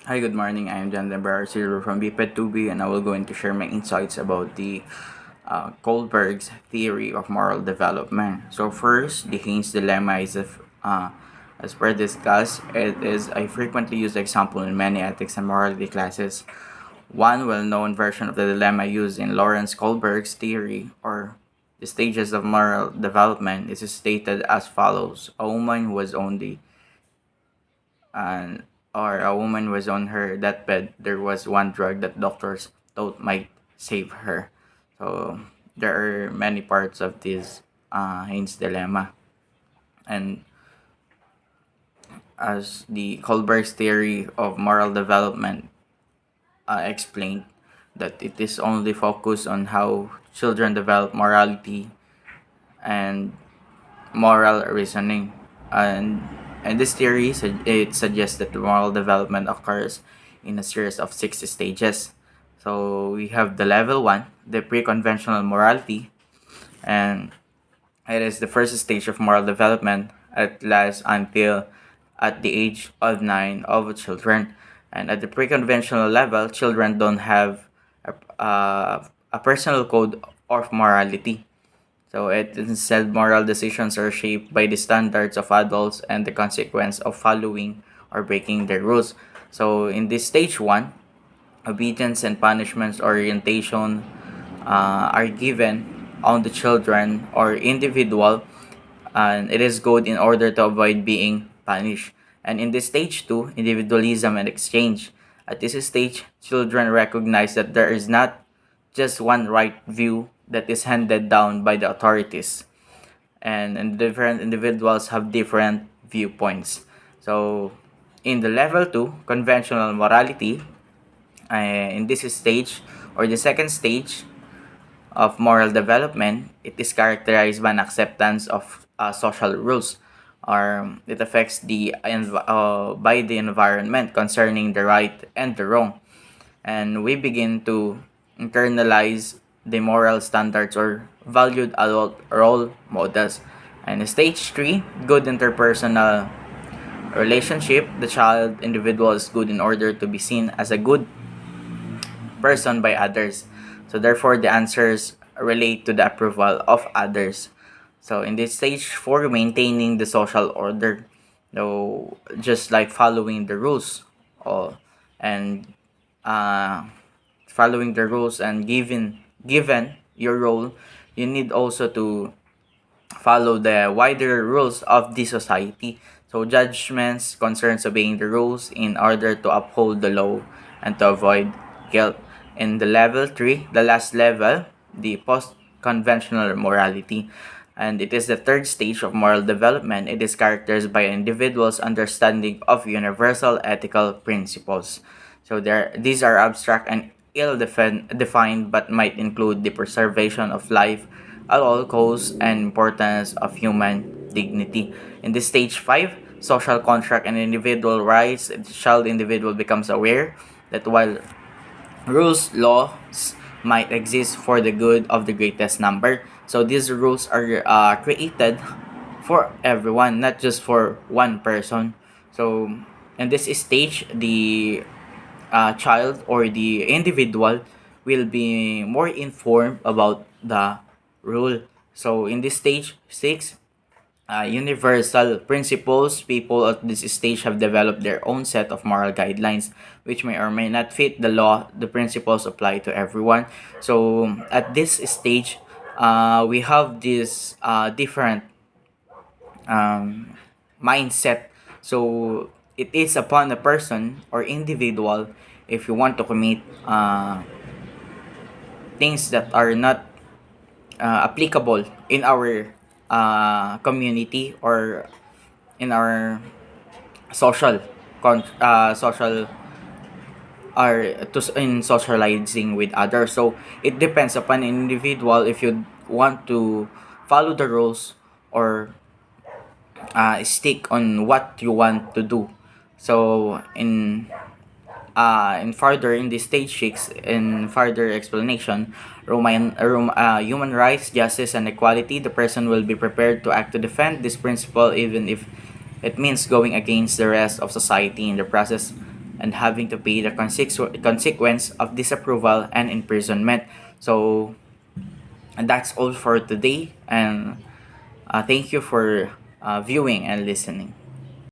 Hi, good morning. I am John Lembar Zero from BPED2B, and I will going to share my insights about the Kohlberg's theory of moral development. So first, the Haynes dilemma is as per discussed, it is a frequently used example in many ethics and morality classes. One well-known version of the dilemma used in Lawrence Kohlberg's theory, or the stages of moral development, is stated as follows: a woman who was only and or a woman was on her deathbed, there was one drug that doctors thought might save her. So there are many parts of this Haynes dilemma, and as the Kohlberg's theory of moral development explained, that it is only focused on how children develop morality and moral reasoning, and this theory it suggests that the moral development occurs in a series of 6 stages. So we have the level 1, the pre-conventional morality, and it is the first stage of moral development. It lasts until at the age of 9 of children, and at the pre-conventional level, children don't have a personal code of morality. So it instead moral decisions are shaped by the standards of adults and the consequence of following or breaking their rules. So in this stage 1, obedience and punishments orientation are given on the children or individual, and it is good in order to avoid being punished. And in this stage 2, individualism and exchange. At this stage, children recognize that there is not just one right view that is handed down by the authorities, and different individuals have different viewpoints. So in the level 2, conventional morality, in this stage or the second stage of moral development, it is characterized by an acceptance of social rules, or it affects by the environment concerning the right and the wrong, and we begin to internalize the moral standards or valued adult role models. And stage 3, good interpersonal relationship, the child individual is good in order to be seen as a good person by others. So therefore, the answers relate to the approval of others. So in this stage 4, maintaining the social order, though just like following the rules, and uh, following the rules and given your role, you need also to follow the wider rules of the society. So judgments concerns obeying the rules in order to uphold the law and to avoid guilt. In the level 3, the last level, the post-conventional morality, and it is the third stage of moral development. It is characterized by an individual's understanding of universal ethical principles. So these are abstract and ill-defined but might include the preservation of life at all costs and importance of human dignity. In this stage 5, social contract and individual rights, the child individual becomes aware that while laws might exist for the good of the greatest number, so these rules are created for everyone, not just for one person. So in this stage, the child or the individual will be more informed about the rule. So in this stage 6, universal principles, people at this stage have developed their own set of moral guidelines, which may or may not fit the law. The principles apply to everyone. So at this stage, we have this different mindset. So it is upon a person or individual if you want to commit things that are not applicable in our community or in our social social or in socializing with others. So it depends upon an individual if you want to follow the rules or stick on what you want to do. So in further in the stage 6, in further explanation, human rights, justice, and equality, the person will be prepared to act to defend this principle even if it means going against the rest of society in the process. and having to pay the consequence of disapproval and imprisonment. So, and that's all for today. And thank you for viewing and listening.